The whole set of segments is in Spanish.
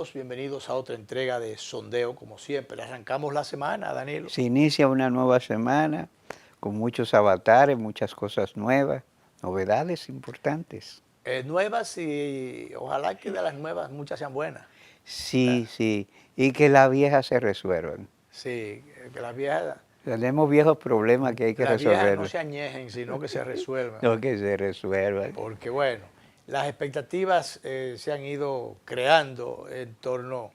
todos, bienvenidos a otra entrega de Sondeo, como siempre. Arrancamos la semana, Danilo. Se inicia una nueva semana con muchos avatares, muchas cosas nuevas, novedades importantes. Nuevas y ojalá que de las nuevas muchas sean buenas. Sí, sí, y que las viejas se resuelvan. Sí, que Tenemos viejos problemas que hay que las viejas no resolver, se añejen, sino que se resuelvan. no que se resuelvan. Porque bueno, las expectativas se han ido creando en torno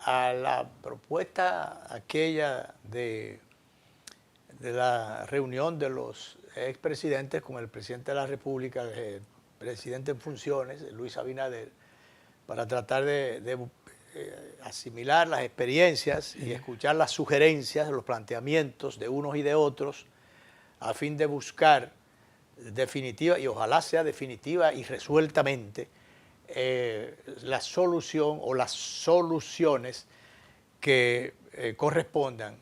a la propuesta aquella de la reunión de los expresidentes con el presidente de la República, el presidente en funciones, Luis Abinader, para tratar de asimilar las experiencias y escuchar las sugerencias, los planteamientos de unos y de otros, a fin de buscar definitiva, y ojalá sea definitiva y resueltamente, la solución o las soluciones que correspondan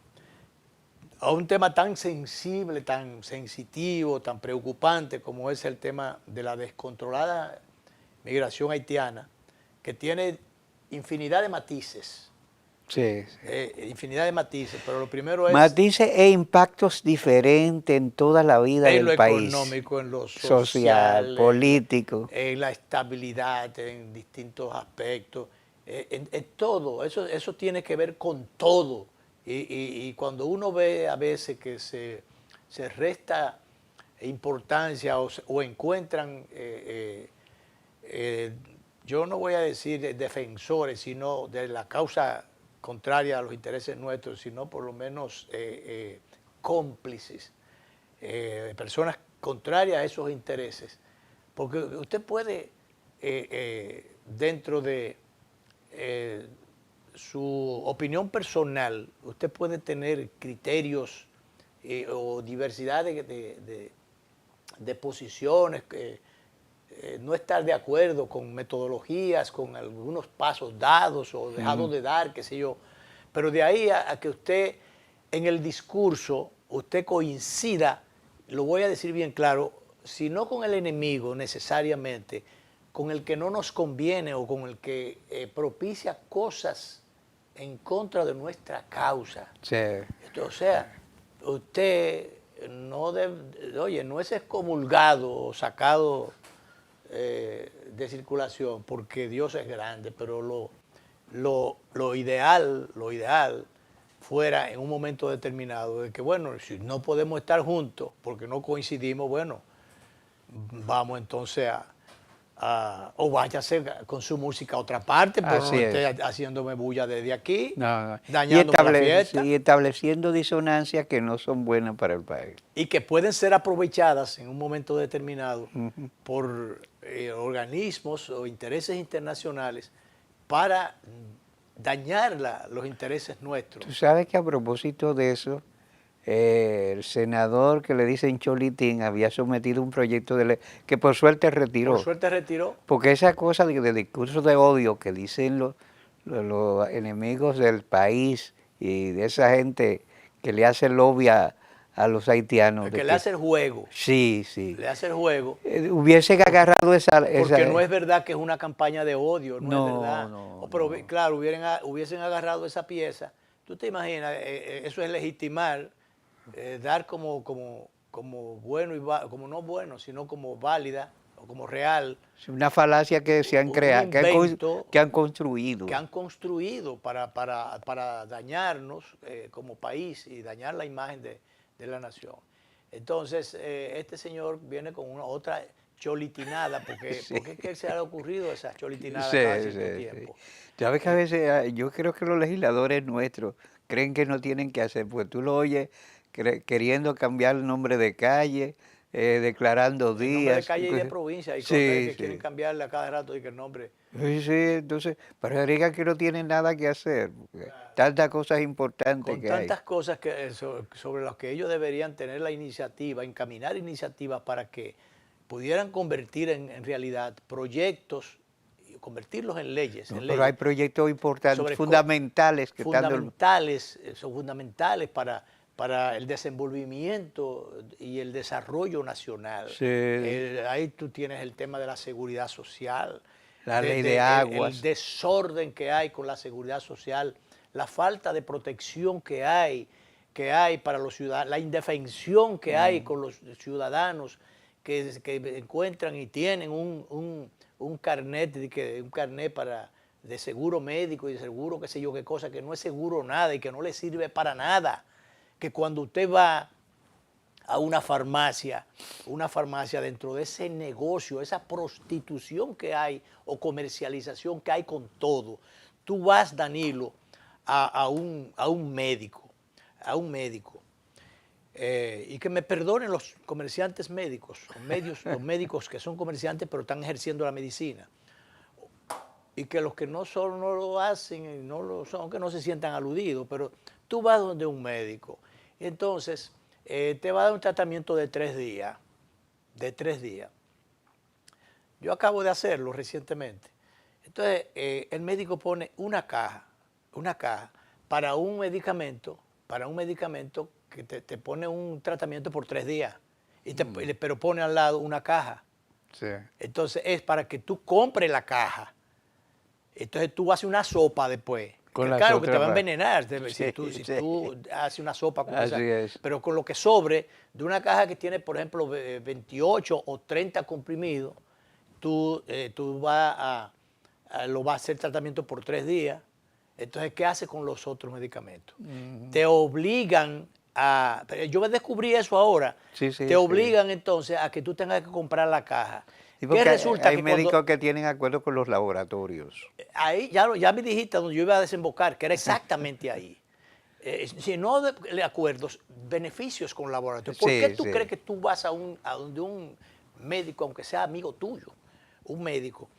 a un tema tan sensible, tan sensitivo, tan preocupante como es el tema de la descontrolada migración haitiana, que tiene infinidad de matices. Sí, sí. Infinidad de matices, pero lo primero es... Matices e impactos diferentes en toda la vida en del lo país. económico, en lo Social, político. en la estabilidad, en distintos aspectos, en todo. Eso tiene que ver con todo. Y cuando uno ve a veces que se resta importancia o encuentran, yo no voy a decir defensores, sino de la causa contraria a los intereses nuestros, sino por lo menos cómplices, personas contrarias a esos intereses. Porque usted puede, dentro de su opinión personal, usted puede tener criterios o diversidad de posiciones, no estar de acuerdo con metodologías, con algunos pasos dados o dejados de dar, qué sé yo. Pero de ahí a que usted en el discurso, usted coincida, lo voy a decir bien claro, si no con el enemigo necesariamente, con el que no nos conviene o con el que propicia cosas en contra de nuestra causa. Sí. O sea, usted no debe, oye, no es excomulgado o sacado de circulación porque Dios es grande, pero lo ideal fuera en un momento determinado de que, bueno, si no podemos estar juntos porque no coincidimos, bueno, vamos entonces o váyase con su música a otra parte, pero Así no es. esté haciéndome bulla desde aquí, No. dañándome la fiesta. Y estableciendo disonancias que no son buenas para el país. Y que pueden ser aprovechadas en un momento determinado por organismos o intereses internacionales para dañar los intereses nuestros. Tú sabes que a propósito de eso, el senador que le dicen Cholitín había sometido un proyecto de ley que por suerte retiró. Por suerte retiró. Porque esa cosa de discurso de odio que dicen los enemigos del país y de esa gente que le hace lobby a los haitianos. El que le hace el juego. Sí, sí. Le hace el juego. Hubiesen agarrado esa... Porque no es verdad que es una campaña de odio, no es verdad. No, pero no. claro, hubiesen agarrado esa pieza. Tú te imaginas, eso es legitimar, dar como bueno y como no bueno, sino como válida o como real. Es una falacia que se han creado, que han construido. Que han construido para dañarnos como país y dañar la imagen de la nación. Entonces, este señor viene con una otra cholitinada, porque es que se le ha ocurrido esa cholitinada cada cierto tiempo. Sabes que a veces yo creo que los legisladores nuestros creen que no tienen que hacer, pues tú lo oyes queriendo cambiar el nombre de calle, declarando días. El nombre de calle y de provincia, hay cosas que quieren cambiarle a cada rato y que el nombre... Sí, entonces, pero digan que no tienen nada que hacer, porque tantas cosas importantes con que tantas hay. cosas sobre las que ellos deberían tener la iniciativa, encaminar iniciativas para que pudieran convertir en realidad proyectos, convertirlos en leyes. Pero hay proyectos importantes, fundamentales. Son fundamentales para el desenvolvimiento y el desarrollo nacional. Sí. Ahí tú tienes el tema de la seguridad social, La ley de aguas. el desorden que hay con la seguridad social, la falta de protección que hay para los ciudadanos, la indefensión que hay con los ciudadanos que encuentran y tienen un carnet, de seguro médico y de seguro qué sé yo qué cosa, que no es seguro nada y que no le sirve para nada. Que cuando usted va a una farmacia dentro de ese negocio, esa prostitución que hay o comercialización que hay con todo, tú vas, Danilo, a un médico, y que me perdonen los comerciantes médicos, los médicos que son comerciantes pero están ejerciendo la medicina, y que los que no lo hacen, no lo son, que no se sientan aludidos, pero tú vas donde un médico, entonces te va a dar un tratamiento de 3 días, Yo acabo de hacerlo recientemente. Entonces, el médico pone una caja para un medicamento que te pone un tratamiento por 3 días, pero pone al lado una caja. Sí. Entonces, es para que tú compres la caja. Entonces, tú haces una sopa después. Claro que te va a envenenar si tú haces una sopa con esa. Pero con lo que sobre de una caja que tiene, por ejemplo, 28 o 30 comprimidos, tú lo vas a hacer tratamiento por 3 días. Entonces, ¿qué haces con los otros medicamentos? Te obligan a... Yo me descubrí eso ahora. Te obligan entonces a que tú tengas que comprar la caja. Y porque hay médicos que tienen acuerdo con los laboratorios. Ahí ya me dijiste donde yo iba a desembocar, que era exactamente ahí. Si no de acuerdos, beneficios con laboratorios. ¿Por qué tú crees que tú vas a donde un médico, aunque sea amigo tuyo, un médico,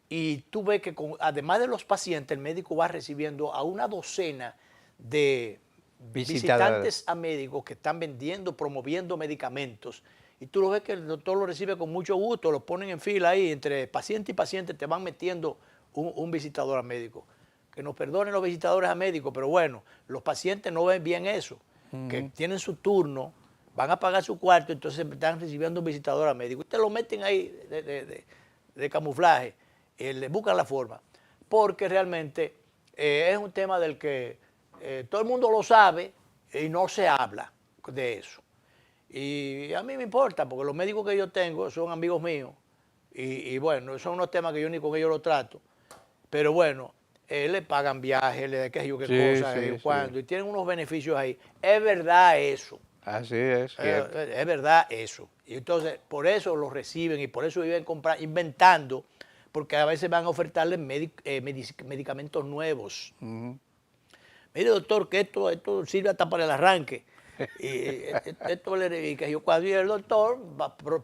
y tú ves que además de los pacientes, el médico va recibiendo a una docena de visitantes a médicos que están vendiendo, promoviendo medicamentos, y tú lo ves que el doctor lo recibe con mucho gusto, lo ponen en fila ahí, entre paciente y paciente te van metiendo un visitador a médico. Que nos perdonen los visitadores a médicos, pero bueno, los pacientes no ven bien eso, que tienen su turno, van a pagar su cuarto, entonces están recibiendo un visitador a médico. Ustedes lo meten ahí de camuflaje, le buscan la forma, porque realmente es un tema del que todo el mundo lo sabe y no se habla de eso. Y a mí me importa, porque los médicos que yo tengo son amigos míos, y bueno, son unos temas que yo ni con ellos los trato, pero bueno, le pagan viajes, le qué sé yo qué cosas, cuando, y tienen unos beneficios ahí. Es verdad eso. Así es. Es verdad eso. Y entonces, por eso los reciben y por eso viven inventando, porque a veces van a ofertarles medicamentos nuevos. Mire, doctor, que esto sirve hasta para el arranque. Y el doctor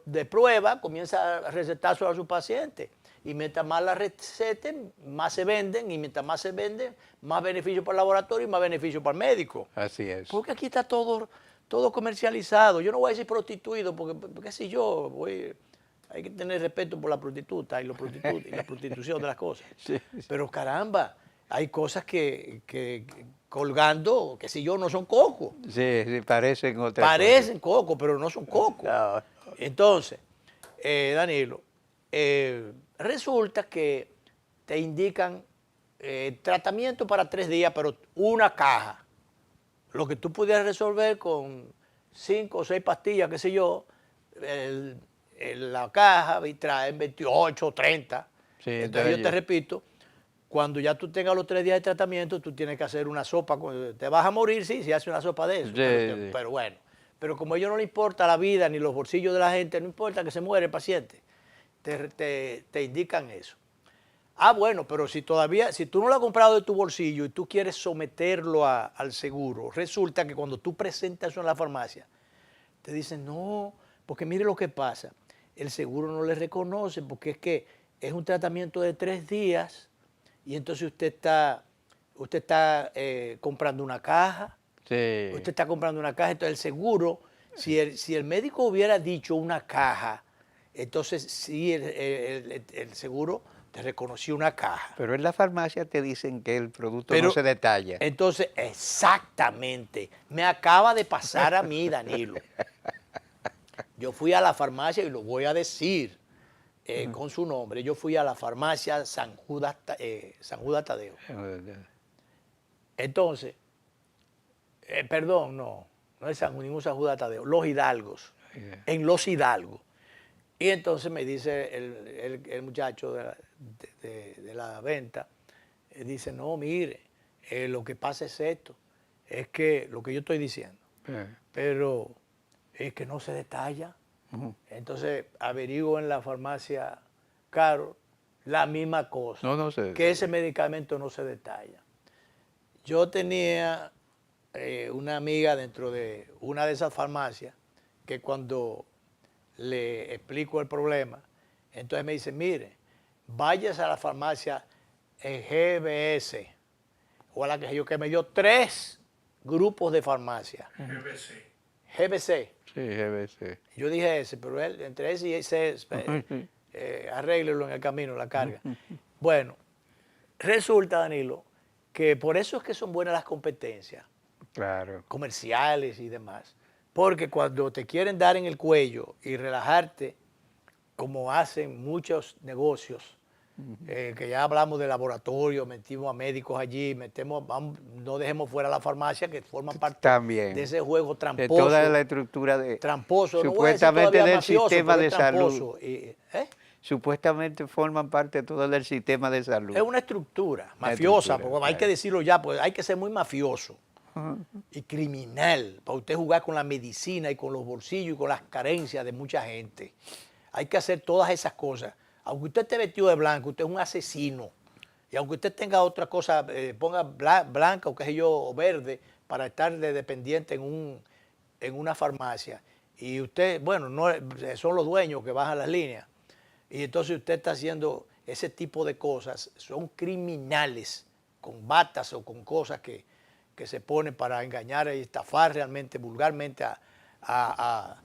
de prueba comienza a recetárselo a su paciente. Y mientras más la receten, más se venden. Y mientras más se venden, más beneficio para el laboratorio y más beneficio para el médico. Así es. Porque aquí está todo comercializado. Yo no voy a decir prostituido, porque si yo hay que tener respeto por la prostituta y la prostitución de las cosas. Pero caramba, hay cosas que colgando, que si yo, no son coco. Sí, parecen otras cosas. Parecen coco, pero no son coco. No. Entonces, Danilo, resulta que te indican tratamiento para 3 días, pero una caja. Lo que tú pudieras resolver con 5 o 6 pastillas, qué sé yo, la caja y traen 28 o 30. Sí, entonces yo te repito, cuando ya tú tengas los 3 días de tratamiento, tú tienes que hacer una sopa. Te vas a morir, sí, si haces una sopa de eso. Pero bueno, pero como a ellos no les importa la vida ni los bolsillos de la gente, no importa que se muere el paciente, te indican eso. Ah, bueno, pero si tú no lo has comprado de tu bolsillo y tú quieres someterlo al seguro, resulta que cuando tú presentas eso en la farmacia, te dicen, no, porque mire lo que pasa, el seguro no le reconoce porque es que es un tratamiento de 3 días y entonces usted está comprando una caja. Sí. Usted está comprando una caja, entonces el seguro, si el médico hubiera dicho una caja, entonces sí el seguro te reconoció una caja. Pero en la farmacia te dicen que el producto no se detalla. Entonces, exactamente, me acaba de pasar a mí, Danilo. Yo fui a la farmacia y lo voy a decir. con su nombre. Yo fui a la farmacia San Judas Tadeo. Entonces, perdón, no es ningún San Judas Tadeo, Los Hidalgos, en Los Hidalgos. Y entonces me dice el muchacho de la venta, dice, no, mire, lo que pasa es esto, es que lo que yo estoy diciendo, pero es que no se detalla. Entonces averiguo en la farmacia Caro la misma cosa, No sé. que ese medicamento no se detalla. Yo tenía una amiga dentro de una de esas farmacias que cuando le explico el problema, entonces me dice, mire, váyase a la farmacia GBS, o a la que me dio 3 grupos de farmacia. GBC. Sí, GBC. Yo dije ese, pero él, entre ese y ese, arréglelo en el camino, la carga. Bueno, resulta, Danilo, que por eso es que son buenas las competencias. Claro. Comerciales y demás. Porque cuando te quieren dar en el cuello y relajarte, como hacen muchos negocios, que ya hablamos de laboratorio, metimos a médicos allí, no dejemos fuera la farmacia, que forman parte También de ese juego tramposo. De toda la estructura de... Tramposo, supuestamente no del mafioso, sistema de tramposo. salud. Supuestamente forman parte todo del sistema de salud. Es una estructura mafiosa, estructura, porque hay que decirlo ya, pues hay que ser muy mafioso y criminal para usted jugar con la medicina y con los bolsillos y con las carencias de mucha gente. Hay que hacer todas esas cosas. Aunque usted esté vestido de blanco, usted es un asesino. Y aunque usted tenga otra cosa, ponga blanca o qué sé yo, o verde, para estar de dependiente en una farmacia. Y usted, bueno, no son los dueños que bajan las líneas. Y entonces usted está haciendo ese tipo de cosas. Son criminales con batas o con cosas que se ponen para engañar y estafar realmente, vulgarmente a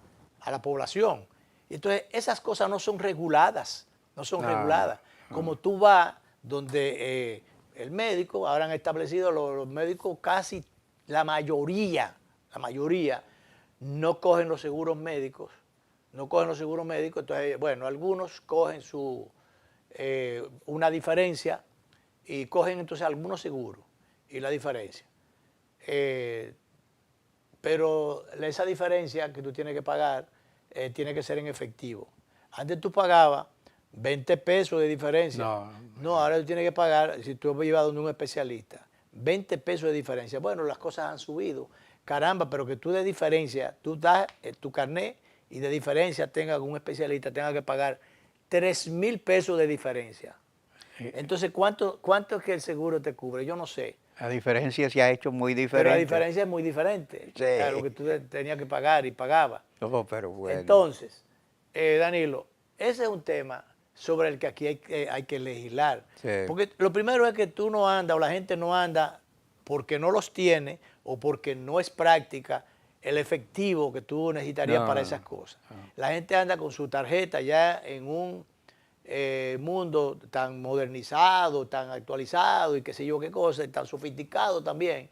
la población. Entonces esas cosas no son reguladas. No son reguladas. Como tú vas donde el médico, ahora han establecido los médicos casi la mayoría no cogen los seguros médicos, entonces, bueno, algunos cogen una diferencia y cogen entonces algunos seguros y la diferencia. Pero esa diferencia que tú tienes que pagar tiene que ser en efectivo. Antes tú pagabas 20 pesos de diferencia. No, ahora tú tienes que pagar, si tú ibas donde un especialista, 20 pesos de diferencia. Bueno, las cosas han subido. Caramba, pero que tú de diferencia, tú das tu carnet y de diferencia un especialista tenga que pagar 3,000 pesos de diferencia. Entonces, ¿cuánto es que el seguro te cubre? Yo no sé. La diferencia se ha hecho muy diferente. Pero la diferencia es muy diferente a lo que tú tenías que pagar y pagabas. No, pero bueno. Entonces, Danilo, ese es un tema sobre el que aquí hay que legislar. Sí. Porque lo primero es que tú no andas o la gente no anda porque no los tiene o porque no es práctica el efectivo que tú necesitarías para esas cosas. La gente anda con su tarjeta ya en un mundo tan modernizado, tan actualizado y qué sé yo qué cosa, y tan sofisticado también.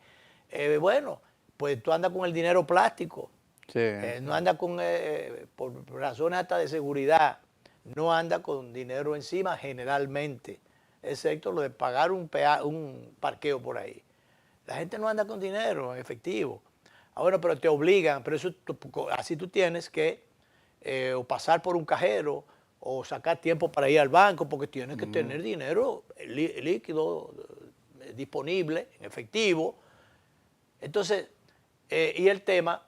Bueno, pues tú andas con el dinero plástico. Sí. No anda por razones hasta de seguridad, no anda con dinero encima generalmente, excepto lo de pagar un parqueo por ahí. La gente no anda con dinero en efectivo. Ahora, pero te obligan, pero eso así tú tienes que o pasar por un cajero o sacar tiempo para ir al banco porque tienes que tener dinero líquido disponible, en efectivo. Entonces, y el tema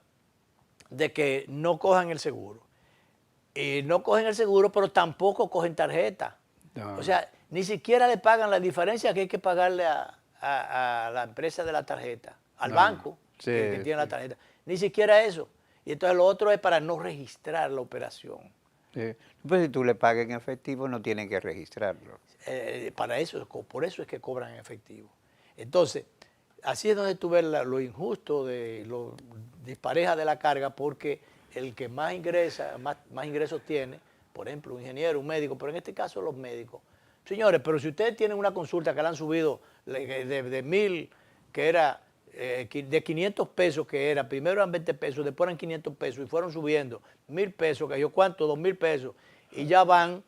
de que no cojan el seguro. Y no cogen el seguro, pero tampoco cogen tarjeta. O sea, ni siquiera le pagan la diferencia que hay que pagarle a la empresa de la tarjeta, al banco que tiene la tarjeta. Ni siquiera eso. Y entonces lo otro es para no registrar la operación. Sí. Pues si tú le pagas en efectivo, no tienen que registrarlo. Para eso, por eso es que cobran en efectivo. Entonces, así es donde tú ves lo injusto, lo dispareja de la carga, porque el que más ingresa, más ingresos tiene, por ejemplo, un ingeniero, un médico, pero en este caso los médicos. Señores, pero si ustedes tienen una consulta que le han subido de 1,000, que era de 500 pesos que era, primero eran 20 pesos, después eran 500 pesos y fueron subiendo 1,000 pesos, que yo cuánto, 2,000 pesos, y ya van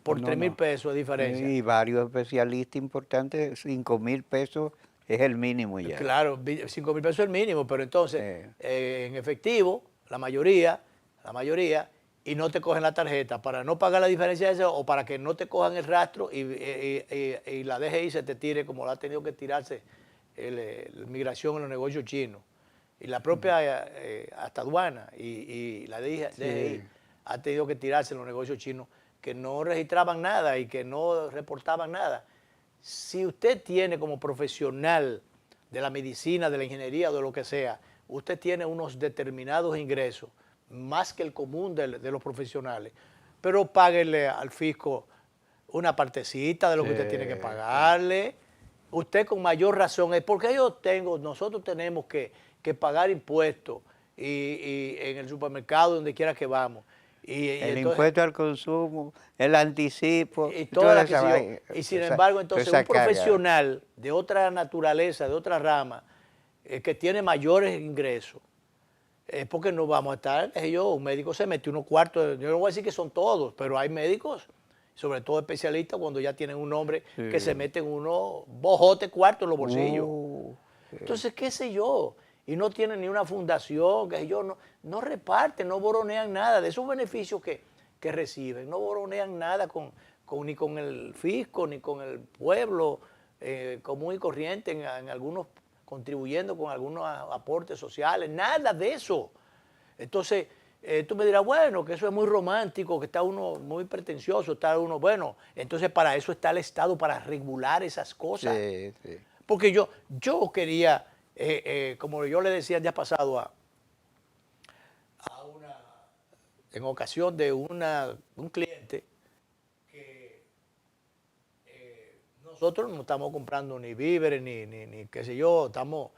por No, 3.000 no. pesos de diferencia. Y varios especialistas importantes, 5.000 pesos es el mínimo ya. Claro, 5.000 pesos es el mínimo, pero entonces Eh, en efectivo, la mayoría, y no te cogen la tarjeta para no pagar la diferencia de eso o para que no te cojan el rastro y la DGI se te tire como lo ha tenido que tirarse la migración en los negocios chinos. Y la propia hasta aduana y la DGI sí. ha tenido que tirarse en los negocios chinos que no registraban nada y que no reportaban nada. Si usted tiene como profesional de la medicina, de la ingeniería o de lo que sea, usted tiene unos determinados ingresos, más que el común de los profesionales, pero páguele al fisco una partecita de lo que usted tiene que Sí. pagarle. Usted con mayor razón es porque nosotros tenemos que pagar impuestos y en el supermercado, donde quiera que vamos. Y El entonces impuesto al consumo, el anticipo, y todas toda las que esa sé yo. vaina, Y sin embargo, toda entonces esa un carga. profesional de otra naturaleza, de otra rama, que tiene mayores ingresos, es porque no vamos a estar, un médico se mete unos cuartos, yo no voy a decir que son todos, pero hay médicos, sobre todo especialistas, cuando ya tienen un nombre, que se Sí. meten unos bojotes cuartos en los bolsillos. Sí. Entonces, qué sé yo, y no tienen ni una fundación, qué sé yo, no reparten, no boronean nada de esos beneficios que reciben, no boronean nada ni con el fisco, ni con el pueblo común y corriente, en algunos contribuyendo con algunos aportes sociales, nada de eso. Entonces, tú me dirás, bueno, que eso es muy romántico, que está uno muy pretencioso, está uno, bueno, entonces para eso está el Estado, para regular esas cosas. Sí, sí. Porque yo quería, como yo le decía el día pasado en ocasión de un cliente, que nosotros no estamos comprando ni víveres, ni qué sé yo, estamos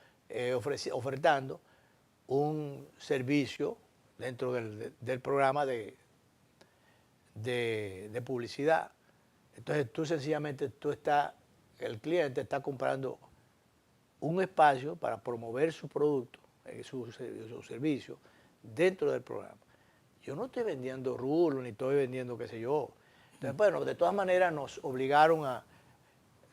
ofertando un servicio dentro del programa de publicidad. Entonces tú sencillamente, el cliente está comprando un espacio para promover su producto, su servicio dentro del programa. Yo no estoy vendiendo rulos, ni estoy vendiendo qué sé yo. Entonces, bueno, de todas maneras nos obligaron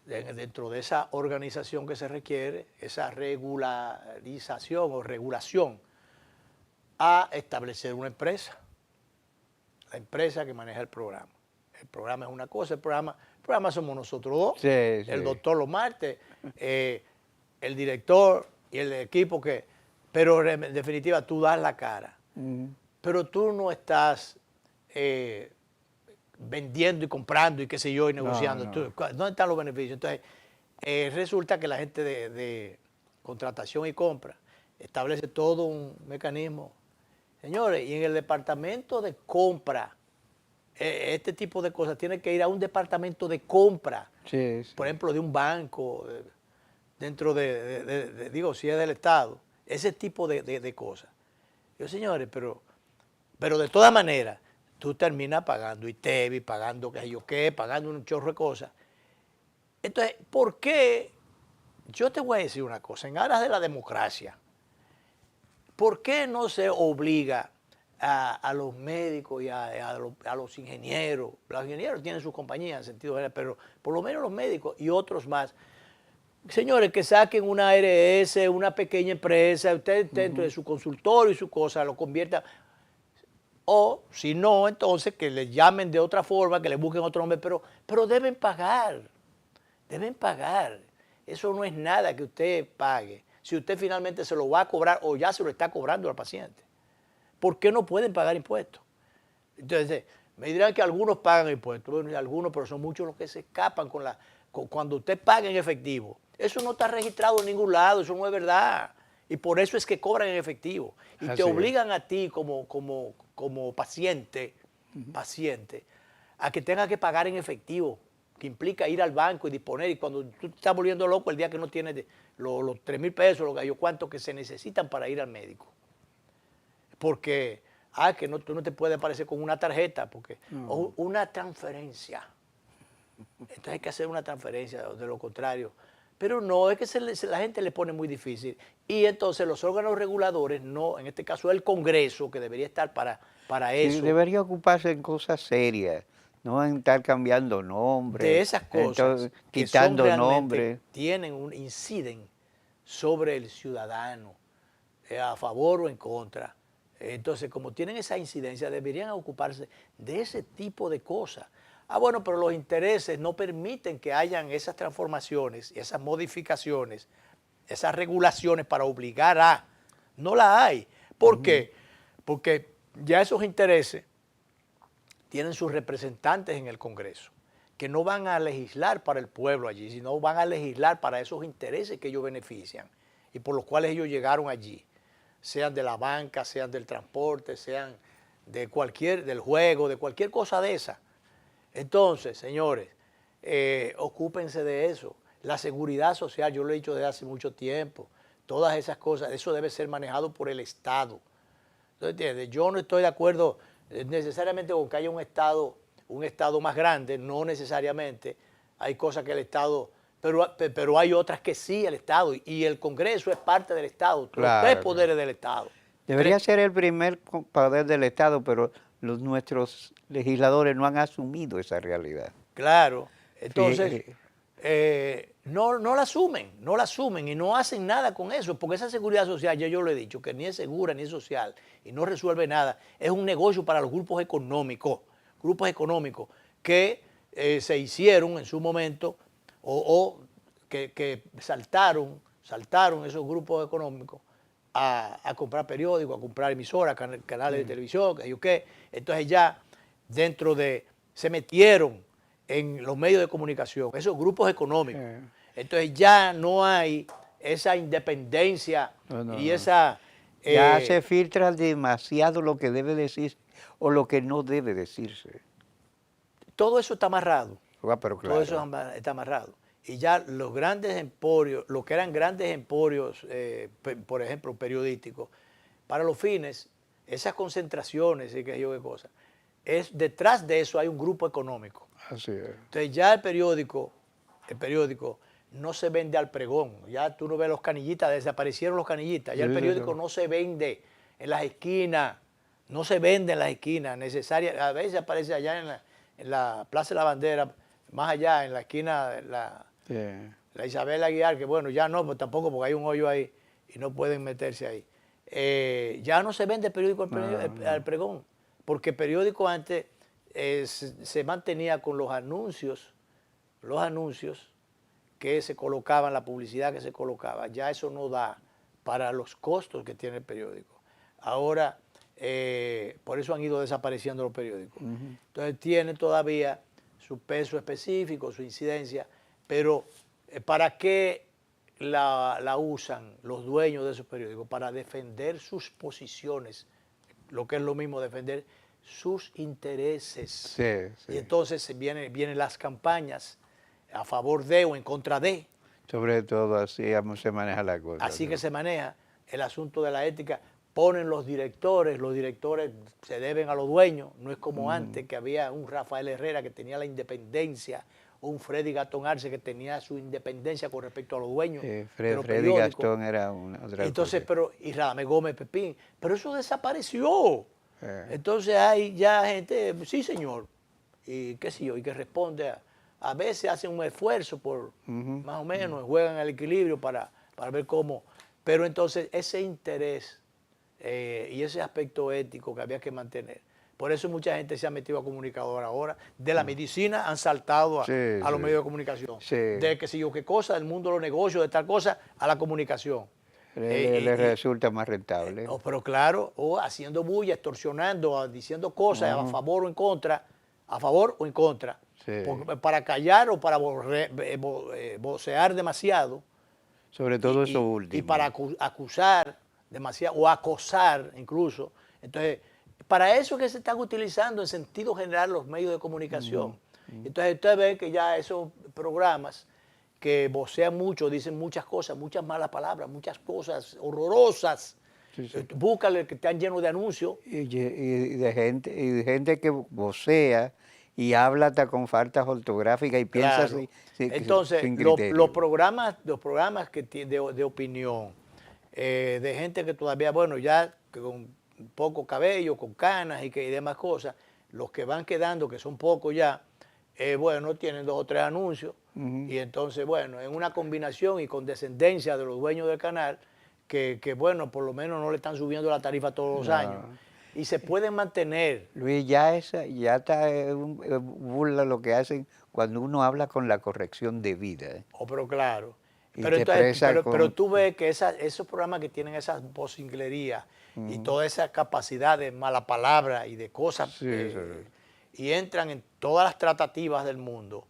dentro de esa organización que se requiere, esa regularización o regulación, a establecer una empresa, la empresa que maneja el programa. El programa es una cosa, el programa somos nosotros dos, Sí, el sí. doctor Los Martes, el director y el equipo pero en definitiva tú das la cara, pero tú no estás vendiendo y comprando y qué sé yo y No, negociando. no. ¿Dónde están los beneficios? Entonces, resulta que la gente de contratación y compra establece todo un mecanismo. Señores, y en el departamento de compra, este tipo de cosas tiene que ir a un departamento de compra, Sí, sí. por ejemplo, de un banco, dentro digo, si es del Estado, ese tipo de cosas. Yo, señores, pero de todas maneras, tú terminas pagando ITEVI, pagando qué sé yo qué, pagando un chorro de cosas. Entonces, ¿por qué? Yo te voy a decir una cosa, en aras de la democracia, ¿por qué no se obliga a los médicos y a los ingenieros? Los ingenieros tienen sus compañías en sentido general, pero por lo menos los médicos y otros más. Señores, que saquen una ARS, una pequeña empresa, usted dentro de su consultorio y su cosa, lo convierta. O si no, entonces que le llamen de otra forma, que le busquen otro nombre, pero deben pagar. Deben pagar. Eso no es nada que usted pague. Si usted finalmente se lo va a cobrar o ya se lo está cobrando al paciente. ¿Por qué no pueden pagar impuestos? Entonces, me dirán que algunos pagan impuestos, bueno, algunos, pero son muchos los que se escapan cuando usted paga en efectivo. Eso no está registrado en ningún lado, eso no es verdad. Y por eso es que cobran en efectivo. Y te Así es. obligan a ti como paciente, a que tengas que pagar en efectivo, que implica ir al banco y disponer. Y cuando tú te estás volviendo loco el día que no tienes los 3.000 pesos, los gallos cuantos que se necesitan para ir al médico. Porque, que no, tú no te puedes aparecer con una tarjeta, o una transferencia. Entonces hay que hacer una transferencia, de lo contrario. Pero no, es que la gente le pone muy difícil. Y entonces los órganos reguladores, no, en este caso el Congreso, que debería estar para Sí, eso. debería ocuparse en cosas serias, no van a estar cambiando nombres, de esas cosas entonces, que son quitando realmente, nombres. inciden sobre el ciudadano, a favor o en contra. Entonces, como tienen esa incidencia, deberían ocuparse de ese tipo de cosas. Ah, bueno, pero los intereses no permiten que hayan esas transformaciones, esas modificaciones, esas regulaciones para obligar a. No la hay. ¿Por qué? Porque ya esos intereses tienen sus representantes en el Congreso, que no van a legislar para el pueblo allí, sino van a legislar para esos intereses que ellos benefician y por los cuales ellos llegaron allí, sean de la banca, sean del transporte, sean de del juego, de cualquier cosa de esa. Entonces, señores, ocúpense de eso. La seguridad social, yo lo he dicho desde hace mucho tiempo, todas esas cosas, eso debe ser manejado por el Estado. ¿Tú entiendes? Yo no estoy de acuerdo necesariamente con que haya un estado más grande, no necesariamente. Hay cosas que el Estado, pero hay otras que sí el Estado, y el Congreso es parte del Estado, los tres Claro, claro. poderes del Estado. Debería ser el primer poder del Estado, pero nuestros legisladores no han asumido esa realidad. Claro, entonces Sí, no la asumen y no hacen nada con eso, porque esa seguridad social, ya yo lo he dicho, que ni es segura ni es social y no resuelve nada, es un negocio para los grupos económicos que se hicieron en su momento o que saltaron esos grupos económicos a comprar periódicos, a comprar emisoras, canales de televisión, que yo qué. Entonces ya se metieron en los medios de comunicación, esos grupos económicos. sí. Entonces ya no hay esa independencia No, no, y no. esa... Ya se filtra demasiado lo que debe decirse o lo que no debe decirse. todo eso está amarrado. Ah, pero Todo eso claro. está amarrado. Y ya los grandes emporios, lo que eran grandes emporios, por ejemplo, periodísticos, para los fines, esas concentraciones y qué sé yo qué cosa, detrás de eso hay un grupo económico. Así es. Entonces ya el periódico no se vende al pregón. Ya tú no ves los canillitas, desaparecieron los canillitas. Ya el Sí, sí, periódico sí. no se vende en las esquinas, no se vende en las esquinas necesarias. A veces aparece allá en la Plaza de la Bandera, más allá, en la esquina de Sí. la Isabel Aguilar, que bueno, ya no, pues tampoco porque hay un hoyo ahí y no pueden meterse ahí. Ya no se vende periódico No, al no. pregón, porque el periódico antes se mantenía con los anuncios que se colocaban, la publicidad que se colocaba. Ya eso no da para los costos que tiene el periódico. Ahora, por eso han ido desapareciendo los periódicos. Entonces tiene todavía su peso específico, su incidencia, pero ¿para qué la usan los dueños de esos periódicos? Para defender sus posiciones, lo que es lo mismo, defender sus intereses. Sí, Y sí. entonces vienen las campañas a favor de o en contra de. Sobre todo así se maneja la cosa. Así que ¿No? se maneja el asunto de la ética. Ponen los directores se deben a los dueños, no es como antes que había un Rafael Herrera que tenía la independencia, un Freddy Gastón Arce que tenía su independencia con respecto a los dueños de los Freddy periódicos. Gastón era otra Entonces, cosa. y Radamés Gómez Pepín, pero eso desapareció. Eh, Entonces hay ya gente, sí señor, y qué sé yo, y que responde a veces hacen un esfuerzo por más o menos, juegan al equilibrio para ver cómo, pero entonces ese interés y ese aspecto ético que había que mantener. Por eso mucha gente se ha metido a comunicador ahora. De la medicina han saltado sí, a los sí. medios de comunicación. Sí. De que si yo qué cosa, del mundo de los negocios, de tal cosa, a la comunicación. Le resulta más rentable. Pero claro, o haciendo bulla, extorsionando, diciendo cosas a favor o en contra, a favor o en contra, Sí. para callar o para vocear demasiado Sobre todo eso y último. para acusar demasiado o acosar incluso. Entonces, para eso es que se están utilizando en sentido general los medios de comunicación. Entonces, usted ve que ya esos programas que vocean mucho, dicen muchas cosas, muchas malas palabras, muchas cosas horrorosas. Sí, sí. Búscale que están llenos de anuncios. Y de gente que vocea y habla hasta con faltas ortográficas y piensa Claro. sin Entonces, criterio. los programas de opinión, de gente que todavía, bueno, ya con poco cabello, con canas y demás cosas, los que van quedando, que son pocos ya, bueno, tienen 2 o 3 anuncios, y entonces, bueno, en una combinación y condescendencia de los dueños del canal, que bueno, por lo menos no le están subiendo la tarifa todos los años, y se pueden mantener. Luis, ya está burla lo que hacen cuando uno habla con la corrección debida. Oh, pero claro. Y Pero, te entonces, expresa pero con- tú ves que esos programas que tienen esas vocinglerías y toda esa capacidad de mala palabra y de cosas, Sí, y entran en todas las tratativas del mundo,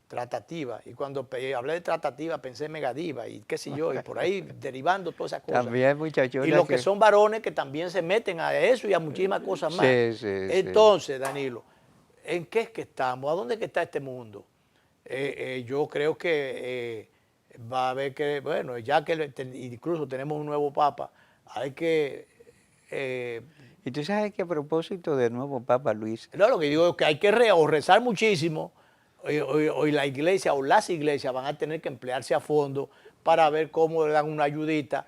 tratativas, y cuando hablé de tratativas pensé en Megadiva y qué sé yo, y por ahí derivando todas esas cosas. También hay muchachonas Y los que que- son varones que también se meten a eso y a muchísimas cosas más. Sí, sí, sí. Entonces, Danilo, ¿en qué es que estamos? ¿A dónde es que está este mundo? Yo creo que va a haber que, bueno, ya que incluso tenemos un nuevo papa, hay que... Y tú sabes que a propósito de nuevo Papa Luis, no, lo que digo es que hay que rezar muchísimo, y la iglesia o las iglesias van a tener que emplearse a fondo para ver cómo le dan una ayudita,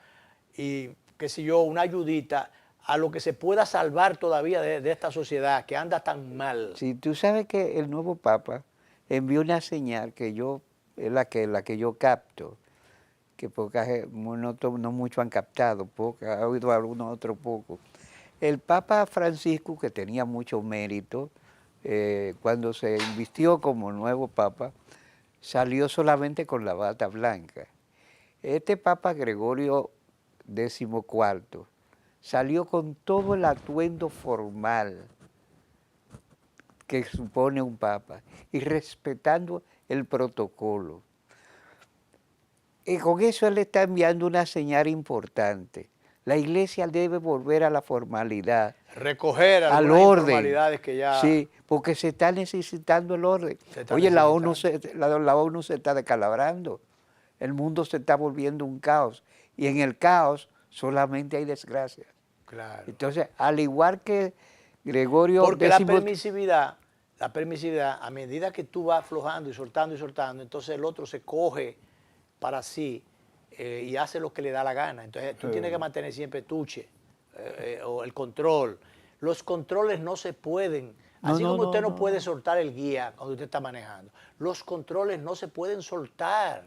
y qué sé yo, una ayudita a lo que se pueda salvar todavía de esta sociedad que anda tan mal. si tú sabes que el nuevo Papa envió una señal que es la que yo capto, que pocas, no mucho han captado, ha oído algunos otro poco. El Papa Francisco, que tenía mucho mérito, cuando se invistió como nuevo Papa, salió solamente con la bata blanca. Este Papa Gregorio XIV salió con todo el atuendo formal que supone un Papa y respetando el protocolo. Y con eso él está enviando una señal importante. La iglesia debe volver a la formalidad, Recoger al algunas orden. informalidades que ya... Sí, porque se está necesitando el orden. Se está Oye, la ONU necesitando. se está descalabrando. El mundo se está volviendo un caos. Y en el caos solamente hay desgracia. Claro. Entonces, al igual que Gregorio Porque X, la permisividad, a medida que tú vas aflojando y soltando, entonces el otro se coge para sí y hace lo que le da la gana. Entonces tú tienes que mantener siempre tuche o el control. Los controles no se pueden, así como usted no puede soltar el guía cuando usted está manejando. Los controles no se pueden soltar.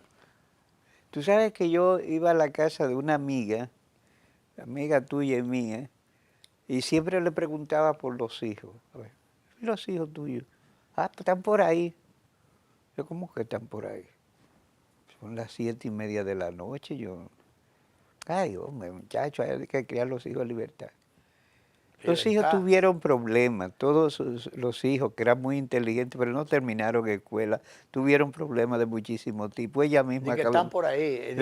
Tú sabes que yo iba a la casa de una amiga tuya y mía, y siempre le preguntaba por los hijos. A ver, los hijos tuyos, pues están por ahí. Yo, ¿cómo que están por ahí? Son las 7:30 de la noche, yo... Ay, hombre, muchacho, hay que criar los hijos en libertad. Los hijos tuvieron problemas, todos los hijos, que eran muy inteligentes, pero no terminaron en escuela, tuvieron problemas de muchísimo tipo. Ella misma... Y que están por ahí.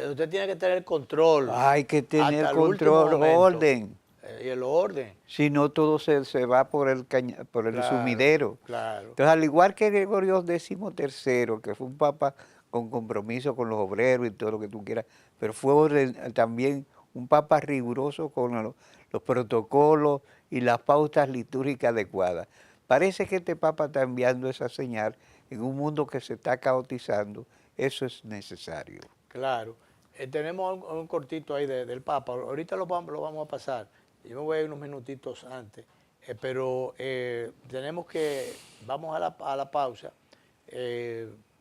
Usted tiene que tener control. Hay que tener hasta el último control, momento. orden. Y el orden. Si no, todo se va por el Claro, sumidero. Claro. Entonces, al igual que Gregorio XIII, que fue un papa con compromiso con los obreros y todo lo que tú quieras, pero fue también un papa riguroso con los protocolos y las pautas litúrgicas adecuadas. Parece que este papa está enviando esa señal en un mundo que se está caotizando. Eso es necesario. Claro. Tenemos un cortito ahí del Papa. Ahorita lo vamos a pasar. Yo me voy a ir unos minutitos antes. Pero tenemos que... Vamos a la pausa.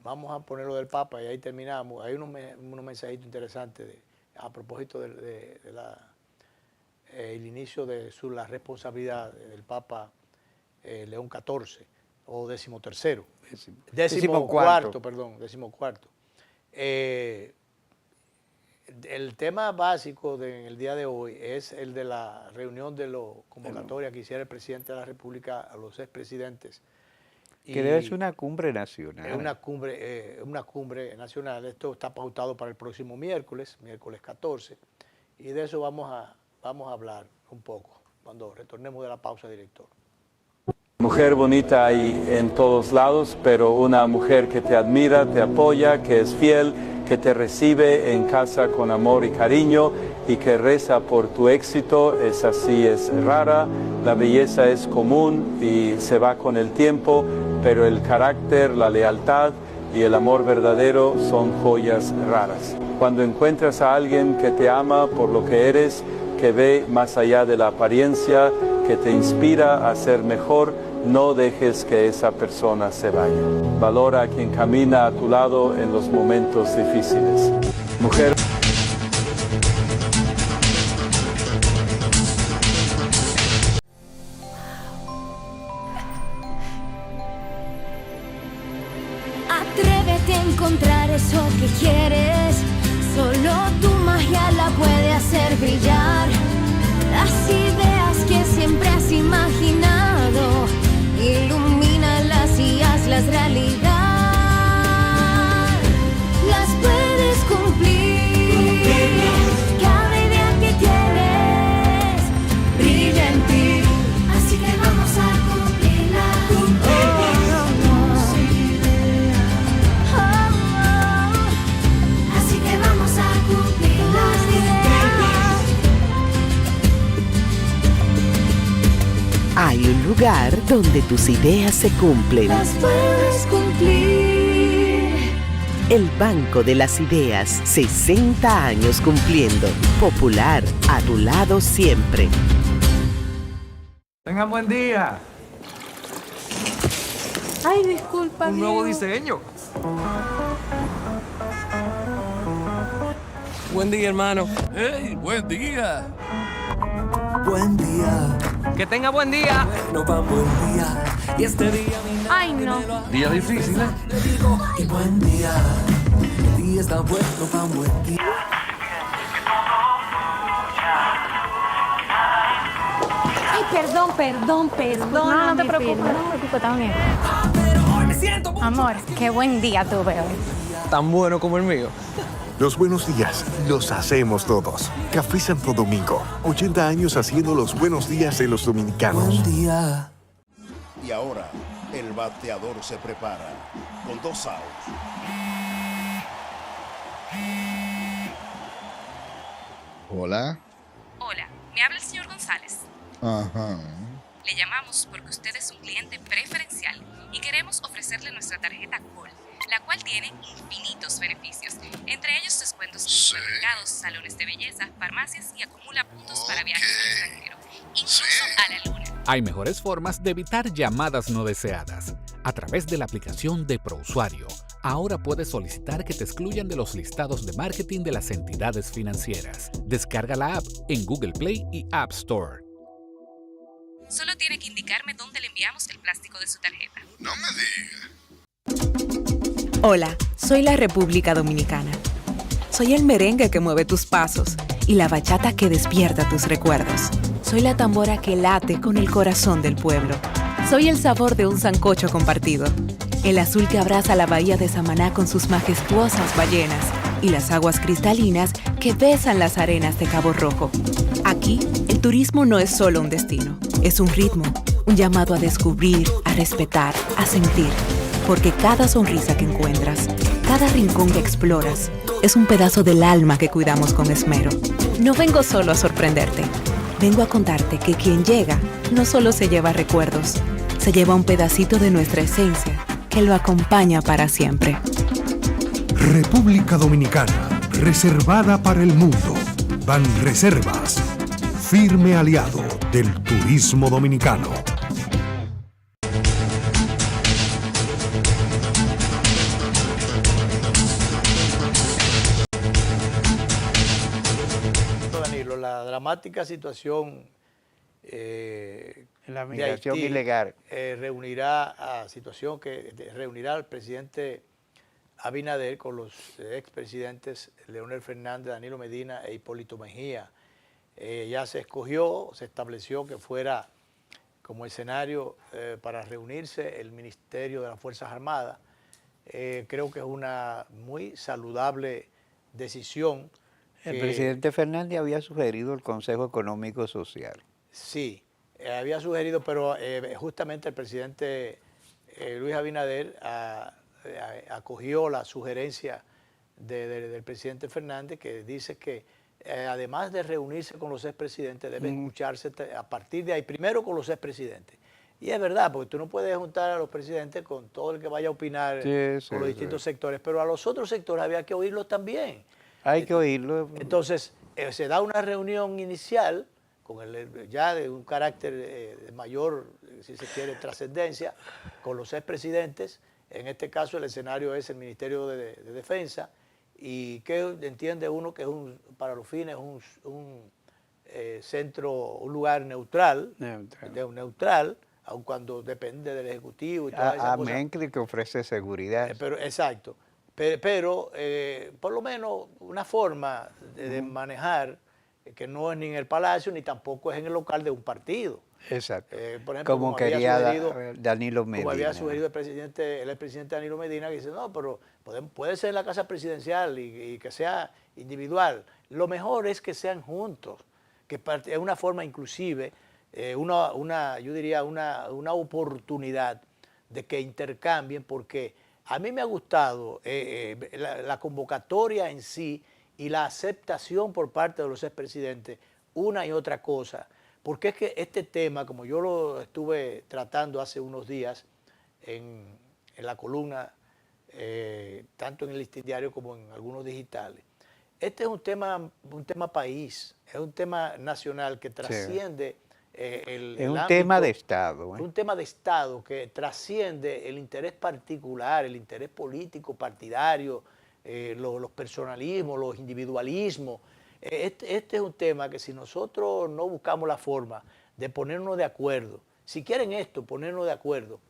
Vamos a poner lo del Papa y ahí terminamos. Hay unos mensajitos interesantes a propósito de el inicio de la responsabilidad del Papa León XIV o XIII. Decimocuarto. El tema básico del día de hoy es el de la reunión de la convocatoria que hiciera el presidente de la República a los expresidentes. Que debe ser una cumbre nacional. Es una cumbre nacional. Esto está pautado para el próximo miércoles 14, y de eso vamos a hablar un poco cuando retornemos de la pausa, director. Mujer bonita hay en todos lados, pero una mujer que te admira, te apoya, que es fiel, que te recibe en casa con amor y cariño y que reza por tu éxito, esa sí es rara. La belleza es común y se va con el tiempo, pero el carácter, la lealtad y el amor verdadero son joyas raras. Cuando encuentras a alguien que te ama por lo que eres, que ve más allá de la apariencia, que te inspira a ser mejor, no dejes que esa persona se vaya. Valora a quien camina a tu lado en los momentos difíciles. Mujer. Atrévete a encontrar eso que quieres. Solo tu magia la puede hacer brillar. Las ideas que siempre has imaginado, ilumínalas y hazlas realidad. Las puedes cumplir. Cada idea que tienes brilla en ti. Así que vamos a cumplirla. Así que vamos a cumplir las ideas. Hay un lugar donde tus ideas se cumplen. Las puedes cumplir. El Banco de las Ideas, 60 años cumpliendo. Popular, a tu lado siempre. Tengan buen día. Ay, disculpa. Un nuevo Diego. diseño. Buen día, hermano. ¡Hey, buen día! Buen día, Que tenga buen día. no va buen día. Y este día Ay, no. Día difícil, ¿eh? y buen día. El día está bueno, va buen día. Ay, perdón. No te preocupes, también. Amor, qué buen día tuve hoy. Tan bueno como el mío. Los buenos días los hacemos todos. Café Santo Domingo, 80 años haciendo los buenos días de los dominicanos. Buen día. Y ahora, el bateador se prepara con 2 outs. Hola. Hola, me habla el señor González. Ajá. Le llamamos porque usted es un cliente preferencial y queremos ofrecerle nuestra tarjeta Gold, la cual tiene infinitos beneficios, entre ellos descuentos en supermercados, salones de belleza, farmacias y acumula puntos para viajes al extranjero, incluso a la luna. Hay mejores formas de evitar llamadas no deseadas. A través de la aplicación de ProUsuario, ahora puedes solicitar que te excluyan de los listados de marketing de las entidades financieras. Descarga la app en Google Play y App Store. Solo tiene que indicarme dónde le enviamos el plástico de su tarjeta. No me digas. Hola, soy la República Dominicana. Soy el merengue que mueve tus pasos y la bachata que despierta tus recuerdos. Soy la tambora que late con el corazón del pueblo. Soy el sabor de un sancocho compartido. El azul que abraza la bahía de Samaná con sus majestuosas ballenas y las aguas cristalinas que besan las arenas de Cabo Rojo. Aquí, el turismo no es solo un destino, es un ritmo, un llamado a descubrir, a respetar, a sentir. Porque cada sonrisa que encuentras, cada rincón que exploras, es un pedazo del alma que cuidamos con esmero. No vengo solo a sorprenderte, vengo a contarte que quien llega no solo se lleva recuerdos, se lleva un pedacito de nuestra esencia que lo acompaña para siempre. República Dominicana, reservada para el mundo. Banreservas, firme aliado del turismo dominicano. Danilo, la dramática situación La migración ilegal. reunirá al presidente Abinader con los expresidentes Leonel Fernández, Danilo Medina e Hipólito Mejía. Ya se estableció que fuera como escenario para reunirse el Ministerio de las Fuerzas Armadas. Creo que es una muy saludable decisión. El presidente Fernández había sugerido el Consejo Económico Social. Sí, había sugerido, pero justamente el presidente Luis Abinader acogió la sugerencia del presidente Fernández, que dice que además de reunirse con los expresidentes, debe escucharse a partir de ahí, primero con los expresidentes. Y es verdad, porque tú no puedes juntar a los presidentes con todo el que vaya a opinar con los distintos sectores, pero a los otros sectores había que oírlos también. Hay que oírlo. Entonces, se da una reunión inicial ya de un carácter de mayor, si se quiere, trascendencia, con los expresidentes. En este caso el escenario es el Ministerio de Defensa, y que entiende uno que es para los fines un centro, un lugar neutral, neutral, aun cuando depende del Ejecutivo y todas esas cosas. Amén, que ofrece seguridad. Exacto. Pero por lo menos una forma de manejar que no es ni en el Palacio ni tampoco es en el local de un partido. Exacto. Por ejemplo, como quería Danilo Medina. Como había sugerido el expresidente Danilo Medina, que dice, no, pero puede ser en la casa presidencial y que sea individual. Lo mejor es que sean juntos, que es una forma inclusive, yo diría una oportunidad de que intercambien, porque a mí me ha gustado la convocatoria en sí y la aceptación por parte de los expresidentes, una y otra cosa. Porque es que este tema, como yo lo estuve tratando hace unos días en la columna, tanto en el Listín Diario como en algunos digitales, este es un tema país, es un tema nacional que trasciende es un tema de Estado. Un tema de Estado que trasciende el interés particular, el interés político, partidario, los personalismos, los individualismos. Este es un tema que si nosotros no buscamos la forma de ponernos de acuerdo, si quieren esto, ponernos de acuerdo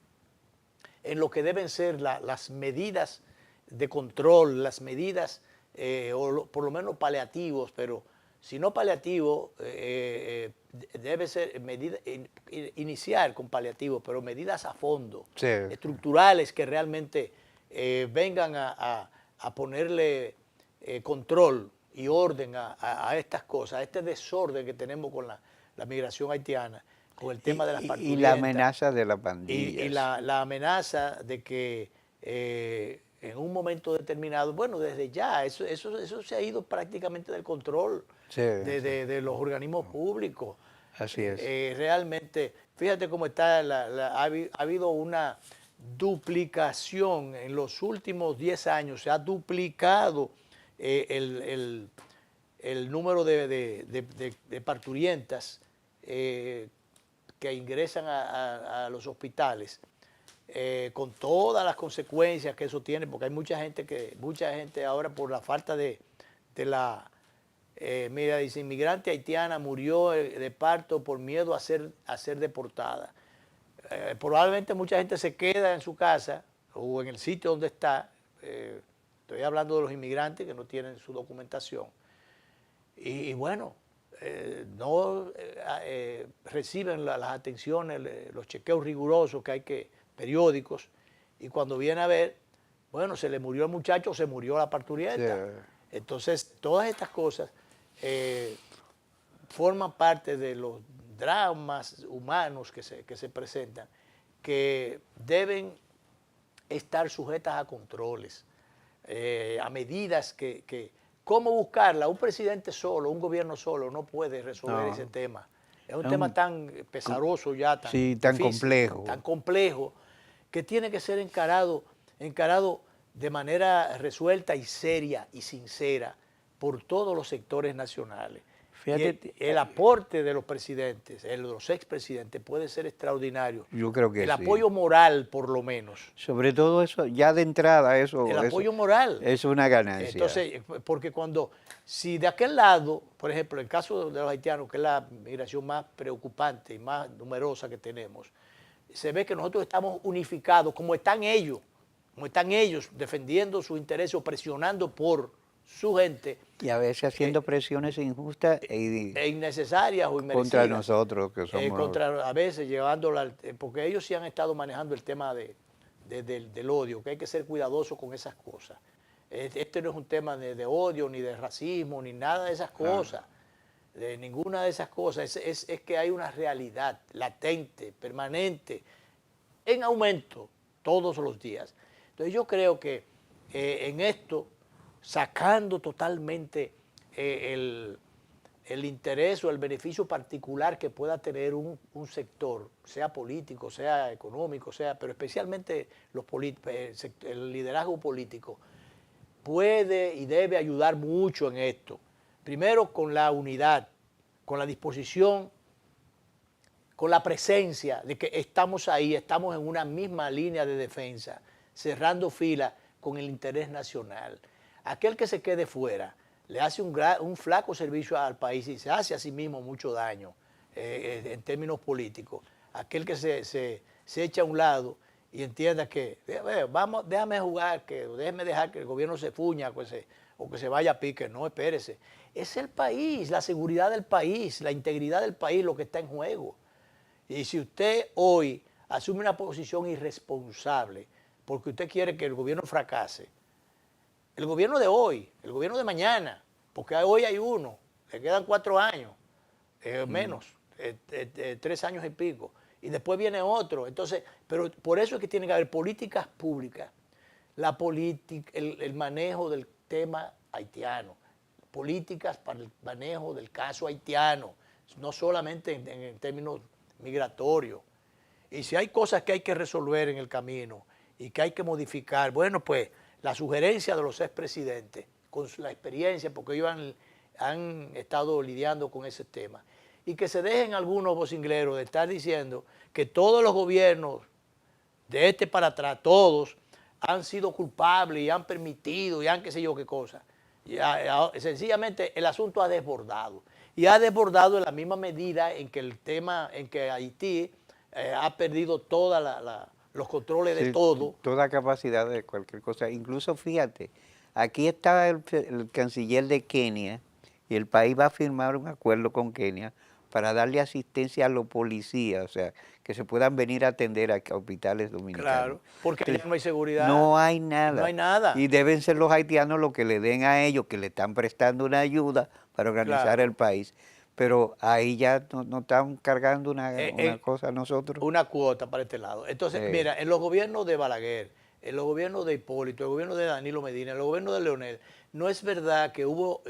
en lo que deben ser las medidas de control, las medidas, por lo menos paliativos, pero si no paliativos, debe ser iniciar con paliativos, pero medidas a fondo, estructurales que realmente vengan a ponerle control y orden a estas cosas, a este desorden que tenemos con la migración haitiana, con el tema de las parturientas. Y la amenaza de la pandilla. Y la amenaza de que en un momento determinado, bueno, desde ya, eso se ha ido prácticamente del control de los organismos públicos. Así es. Realmente, fíjate cómo está, ha habido una duplicación en los últimos 10 años, se ha duplicado el número de parturientas que ingresan a los hospitales, con todas las consecuencias que eso tiene, porque hay mucha gente ahora por la falta mira, dice, inmigrante haitiana murió de parto por miedo a ser deportada. Probablemente mucha gente se queda en su casa o en el sitio donde está. Estoy hablando de los inmigrantes que no tienen su documentación. Y bueno, no reciben las atenciones, los chequeos rigurosos periódicos, y cuando viene a ver, bueno, se le murió el muchacho o se murió la parturienta. Entonces, todas estas cosas forman parte de los dramas humanos que se presentan, que deben estar sujetas a controles, a medidas ¿cómo buscarla? Un presidente solo, un gobierno solo no puede resolver ese tema. Es un tema tan pesaroso ya, tan difícil, tan complejo, que tiene que ser encarado de manera resuelta y seria y sincera por todos los sectores nacionales. Fíjate, el aporte de los presidentes, de los expresidentes, puede ser extraordinario. Yo creo que el apoyo moral, por lo menos. Sobre todo eso, ya de entrada, el apoyo moral. Es una ganancia. Entonces, porque si de aquel lado, por ejemplo, el caso de los haitianos, que es la migración más preocupante y más numerosa que tenemos, se ve que nosotros estamos unificados, como están ellos defendiendo sus intereses o presionando por su gente. Y a veces haciendo presiones injustas e innecesarias o inmerecidas. Contra nosotros, que somos... a veces llevándola, porque ellos sí han estado manejando el tema del odio, que hay que ser cuidadoso con esas cosas. Este no es un tema de odio, ni de racismo, ni nada de esas cosas. De ninguna de esas cosas. Es que hay una realidad latente, permanente, en aumento todos los días. Entonces yo creo que en esto, sacando totalmente el interés o el beneficio particular que pueda tener un sector, sea político, sea económico, pero especialmente el liderazgo político, puede y debe ayudar mucho en esto. Primero con la unidad, con la disposición, con la presencia de que estamos ahí, estamos en una misma línea de defensa, cerrando fila con el interés nacional. Aquel que se quede fuera le hace un flaco servicio al país y se hace a sí mismo mucho daño en términos políticos. Aquel que se echa a un lado y entienda que, déjame jugar, déjeme dejar que el gobierno se fuña o que se vaya a pique. No, espérese. Es el país, la seguridad del país, la integridad del país lo que está en juego. Y si usted hoy asume una posición irresponsable porque usted quiere que el gobierno fracase, el gobierno de hoy, el gobierno de mañana, porque hoy hay uno, le quedan 4 años, menos, 3 años y pico, y después viene otro. Entonces, pero por eso es que tiene que haber políticas públicas, el manejo del tema haitiano, políticas para el manejo del caso haitiano, no solamente en términos migratorios. Y si hay cosas que hay que resolver en el camino y que hay que modificar, bueno, pues la sugerencia de los expresidentes, con la experiencia, porque ellos han estado lidiando con ese tema, y que se dejen algunos vocingleros de estar diciendo que todos los gobiernos de este para atrás, todos, han sido culpables y han permitido y han qué sé yo qué cosa. Sencillamente el asunto ha desbordado. Y ha desbordado en la misma medida en que en que Haití ha perdido todos los controles de todo. Toda capacidad de cualquier cosa. Incluso, fíjate, aquí está el canciller de Kenia y el país va a firmar un acuerdo con Kenia para darle asistencia a los policías, o sea, que se puedan venir a atender a hospitales dominicanos. Claro, porque allá no hay seguridad. No hay nada. No hay nada. Y deben ser los haitianos los que le den a ellos, que le están prestando una ayuda para organizar el país. Pero ahí ya no están cargando una cosa a nosotros. Una cuota para este lado. Entonces, mira, en los gobiernos de Balaguer, en los gobiernos de Hipólito, el gobierno de Danilo Medina, en los gobiernos de Leonel, no es verdad que hubo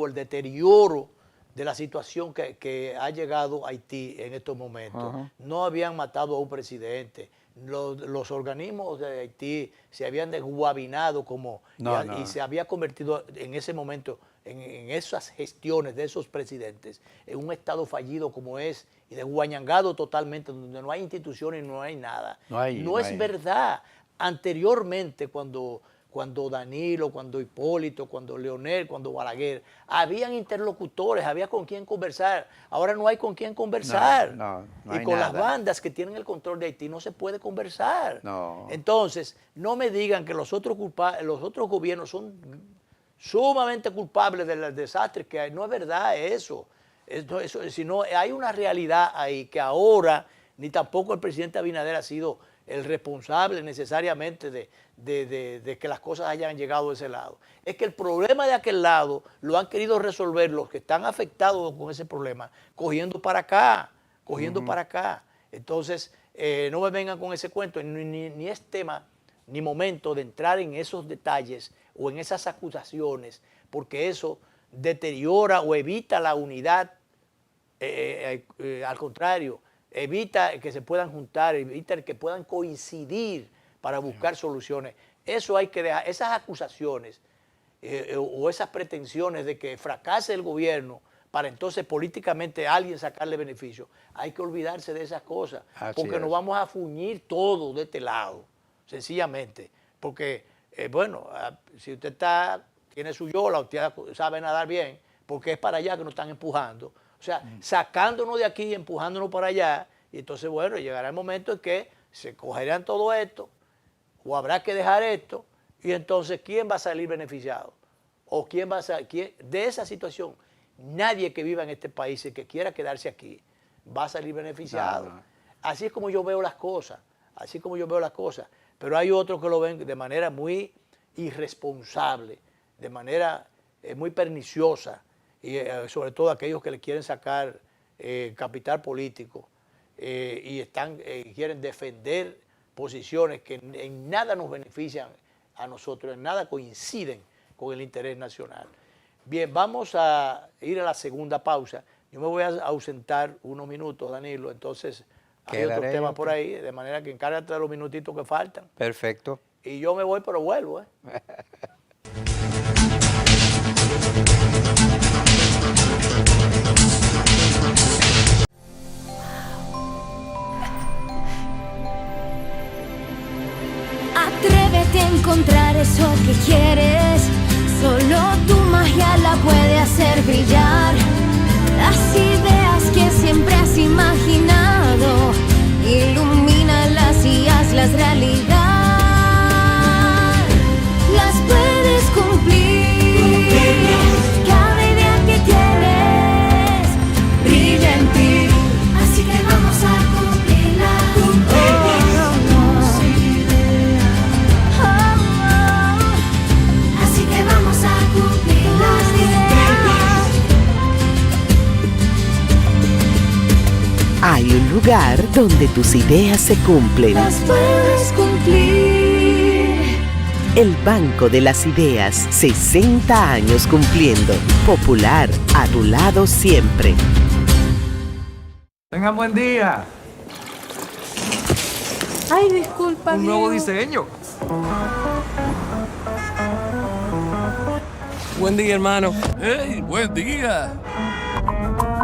el deterioro de la situación que ha llegado a Haití en estos momentos. No habían matado a un presidente. Los organismos de Haití se habían desguabinado y se había convertido en ese momento, en esas gestiones de esos presidentes, en un estado fallido como es, y desguañangado totalmente, donde no hay instituciones y no hay nada. No es verdad. Anteriormente, cuando Danilo, cuando Hipólito, cuando Leonel, cuando Balaguer, habían interlocutores, había con quién conversar. Ahora no hay con quién conversar. No y con las bandas que tienen el control de Haití no se puede conversar. Entonces, no me digan que los otros gobiernos son sumamente culpables del desastre, que no es verdad eso. Sino hay una realidad ahí que ahora ni tampoco el presidente Abinader ha sido el responsable necesariamente de que las cosas hayan llegado a ese lado. Es que el problema de aquel lado lo han querido resolver los que están afectados con ese problema, cogiendo para acá. Entonces, no me vengan con ese cuento, ni es tema ni momento de entrar en esos detalles o en esas acusaciones, porque eso deteriora o evita la unidad, al contrario, evita que se puedan juntar, evita que puedan coincidir para buscar soluciones. Eso hay que dejar, esas acusaciones o esas pretensiones de que fracase el gobierno para entonces políticamente alguien sacarle beneficio, hay que olvidarse de esas cosas, porque nos vamos a fuñir todo de este lado, sencillamente, porque, si usted tiene su yola, usted sabe nadar bien, porque es para allá que nos están empujando. O sea, sacándonos de aquí y empujándonos para allá, y entonces, llegará el momento en que se cogerán todo esto, o habrá que dejar esto, y entonces, ¿quién va a salir beneficiado? ¿O quién va a salir de esa situación? Nadie que viva en este país y que quiera quedarse aquí va a salir beneficiado. Así es como yo veo las cosas, Pero hay otros que lo ven de manera muy irresponsable, de manera muy perniciosa, y sobre todo aquellos que le quieren sacar capital político y quieren defender posiciones que en nada nos benefician a nosotros, en nada coinciden con el interés nacional. Bien, vamos a ir a la segunda pausa. Yo me voy a ausentar unos minutos, Danilo, entonces hay otros temas por ahí, de manera que encárgate de los minutitos que faltan. Perfecto. Y yo me voy, pero vuelvo. eso que quieres, solo tu magia la puede hacer brillar. Las ideas que siempre has imaginado, ilumínalas y hazlas realidad. Las puedes cumplir. Cada idea que tienes brilla en ti. Así que vamos a cumplirla. Así que vamos a cumplir las ideas. Hay un lugar donde tus ideas se cumplen. Las puedes cumplir. El Banco de las Ideas, 60 años cumpliendo. Popular, a tu lado siempre. Tengan buen día. Ay, disculpa. Un nuevo Diego. diseño. Buen día, hermano. ¡Hey, buen día!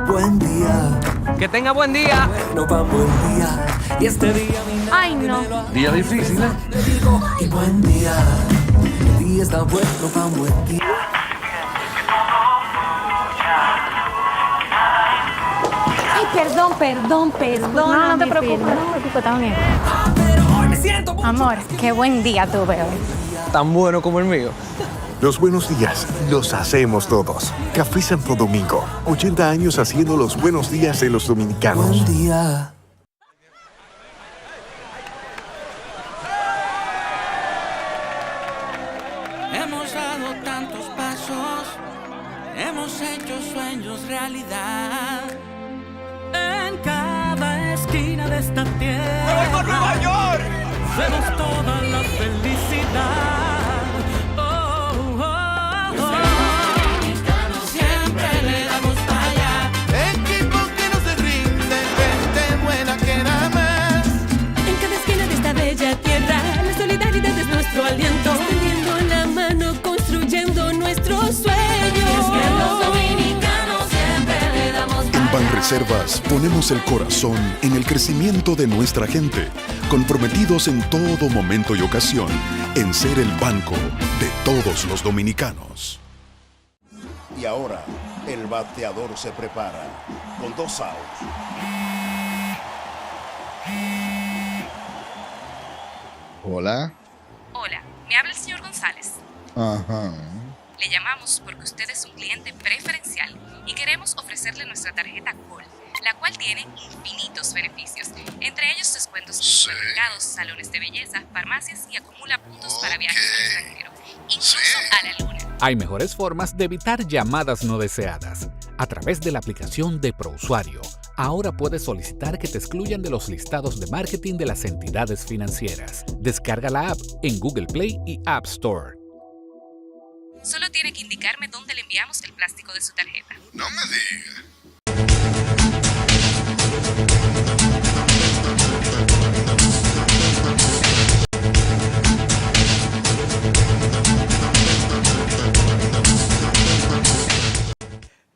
Buen día. Que tenga buen día. No va buen día. Y este día mi Ay, no. Día difícil, ¿eh? le digo y buen día. El día está bueno, va buen día. Ay, perdón. No, no te preocupes, también. Pero hoy me siento Amor, qué buen día tuve hoy. Tan bueno como el mío. Los buenos días los hacemos todos. Café Santo Domingo, 80 años haciendo los buenos días de los dominicanos. buen día. Hemos dado tantos pasos, hemos hecho sueños realidad. En cada esquina de esta tierra, Nueva York! vemos toda la felicidad. Oh, oh, oh. Siempre le damos para allá. Equipo que no se rinde, gente buena que nada más. En cada esquina de esta bella tierra, la solidaridad es nuestro aliento. Tendiendo la mano, construyendo nuestros sueños. Que los dominicanos siempre le damos para En Banreservas ponemos el corazón en el crecimiento de nuestra gente, comprometidos en todo momento y ocasión en ser el banco de todos los dominicanos. Y ahora, el bateador se prepara con 2 outs. Hola. Hola, me habla el señor González. Ajá. Le llamamos porque usted es un cliente preferencial y queremos ofrecerle nuestra tarjeta Gol, la cual tiene infinitos beneficios, entre ellos descuentos en supermercados, salones de belleza, farmacias y acumula puntos para viajes al extranjero, incluso a la luna. Hay mejores formas de evitar llamadas no deseadas. A través de la aplicación de ProUsuario, ahora puedes solicitar que te excluyan de los listados de marketing de las entidades financieras. Descarga la app en Google Play y App Store. Solo tiene que indicarme dónde le enviamos el plástico de su tarjeta. No me diga.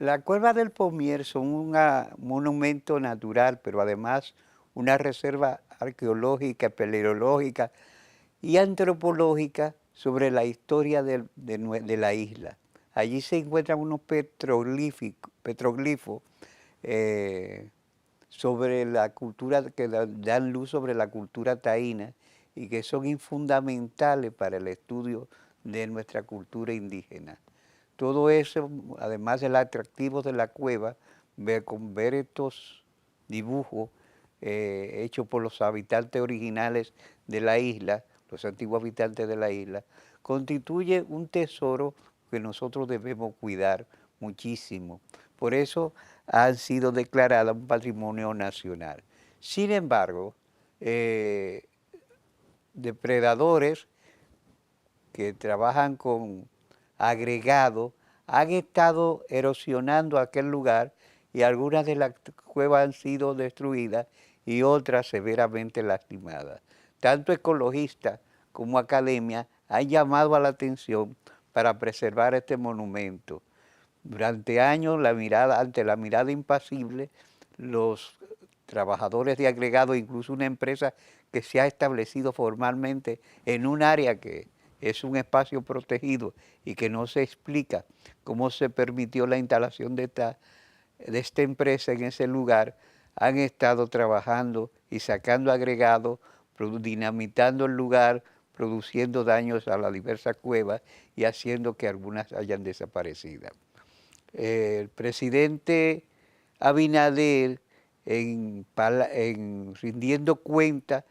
La Cueva del Pomier son un monumento natural, pero además una reserva arqueológica, paleológica y antropológica sobre la historia de la isla. Allí se encuentran unos petroglifos sobre la cultura, que dan luz sobre la cultura taína y que son fundamentales para el estudio de nuestra cultura indígena. Todo eso, además del atractivo de la cueva, ver estos dibujos hechos por los habitantes originales de la isla, los antiguos habitantes de la isla, constituye un tesoro que nosotros debemos cuidar muchísimo. Por eso han sido declaradas un patrimonio nacional. Sin embargo, depredadores que trabajan con agregados han estado erosionando aquel lugar y algunas de las cuevas han sido destruidas y otras severamente lastimadas. Tanto ecologistas como academia han llamado a la atención para preservar este monumento. Durante años, ante la mirada impasible, los trabajadores de agregado, incluso una empresa que se ha establecido formalmente en un área que es un espacio protegido y que no se explica cómo se permitió la instalación de esta empresa en ese lugar, han estado trabajando y sacando agregados, dinamitando el lugar, produciendo daños a las diversas cuevas y haciendo que algunas hayan desaparecido. El presidente Abinader, rindiendo cuenta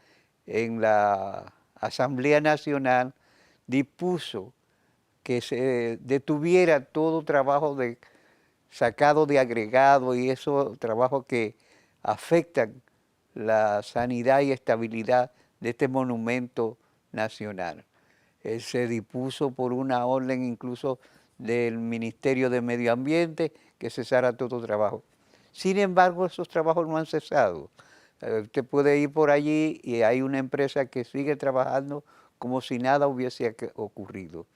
en la Asamblea Nacional, dispuso que se detuviera todo trabajo sacado de agregado y esos trabajos que afectan la sanidad y estabilidad de este monumento nacional. Se dispuso por una orden incluso del Ministerio de Medio Ambiente que cesara todo trabajo. Sin embargo, esos trabajos no han cesado. Usted puede ir por allí y hay una empresa que sigue trabajando como si nada hubiese ocurrido.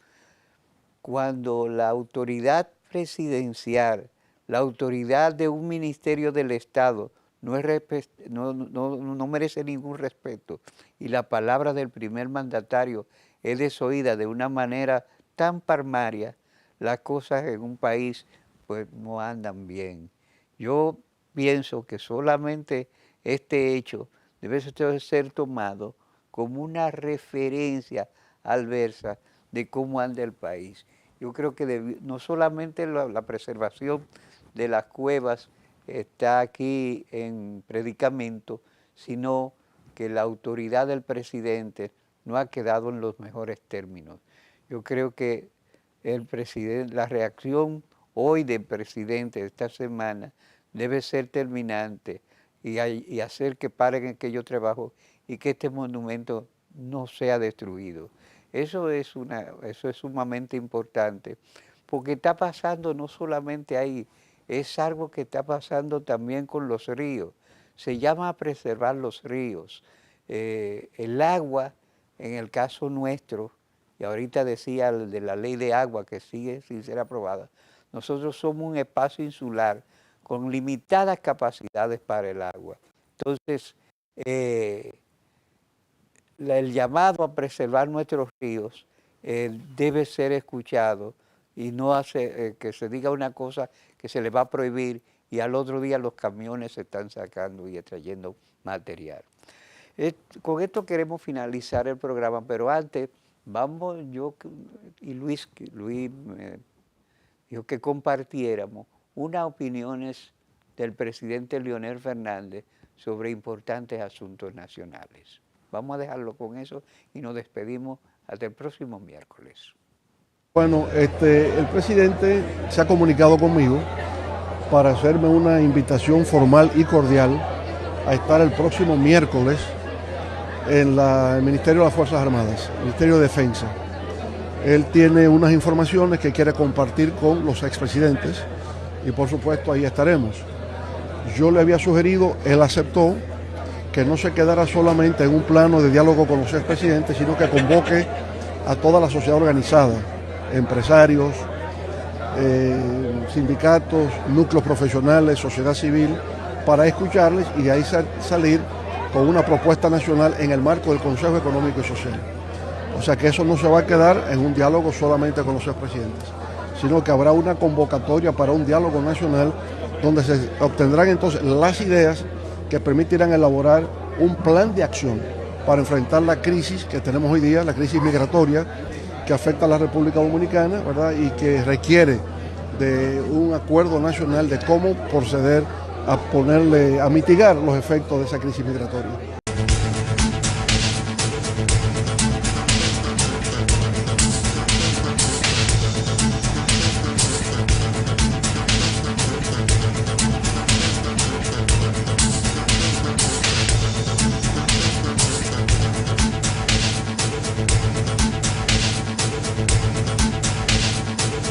Cuando la autoridad presidencial, la autoridad de un ministerio del Estado no merece ningún respeto y la palabra del primer mandatario es desoída de una manera tan palmaria, las cosas en un país pues no andan bien. Yo pienso que solamente este hecho debe ser tomado como una referencia adversa de cómo anda el país. Yo creo que no solamente la preservación de las cuevas está aquí en predicamento, sino que la autoridad del presidente no ha quedado en los mejores términos. Yo creo que la reacción hoy del presidente de esta semana debe ser terminante y hacer que paren aquello trabajo y que este monumento no sea destruido. Eso es sumamente importante, porque está pasando no solamente ahí, es algo que está pasando también con los ríos. Se llama preservar los ríos. El agua, en el caso nuestro, y ahorita decía de la ley de agua que sigue sin ser aprobada, nosotros somos un espacio insular con limitadas capacidades para el agua. Entonces, el llamado a preservar nuestros ríos debe ser escuchado y no que se diga una cosa que se le va a prohibir y al otro día los camiones se están sacando y extrayendo material. Con esto queremos finalizar el programa, pero antes yo y Luis me dijo que compartiéramos unas opiniones del presidente Leonel Fernández sobre importantes asuntos nacionales. Vamos a dejarlo con eso y nos despedimos hasta el próximo miércoles. Bueno, el presidente se ha comunicado conmigo para hacerme una invitación formal y cordial a estar el próximo miércoles en el Ministerio de las Fuerzas Armadas, Ministerio de Defensa. Él tiene unas informaciones que quiere compartir con los expresidentes y por supuesto ahí estaremos. Yo le había sugerido, él aceptó, que no se quedara solamente en un plano de diálogo con los expresidentes, sino que convoque a toda la sociedad organizada, empresarios, sindicatos, núcleos profesionales, sociedad civil, para escucharles y de ahí salir con una propuesta nacional en el marco del Consejo Económico y Social. O sea que eso no se va a quedar en un diálogo solamente con los expresidentes, sino que habrá una convocatoria para un diálogo nacional donde se obtendrán entonces las ideas que permitirán elaborar un plan de acción para enfrentar la crisis que tenemos hoy día, la crisis migratoria que afecta a la República Dominicana, ¿verdad? Y que requiere de un acuerdo nacional de cómo proceder a mitigar los efectos de esa crisis migratoria.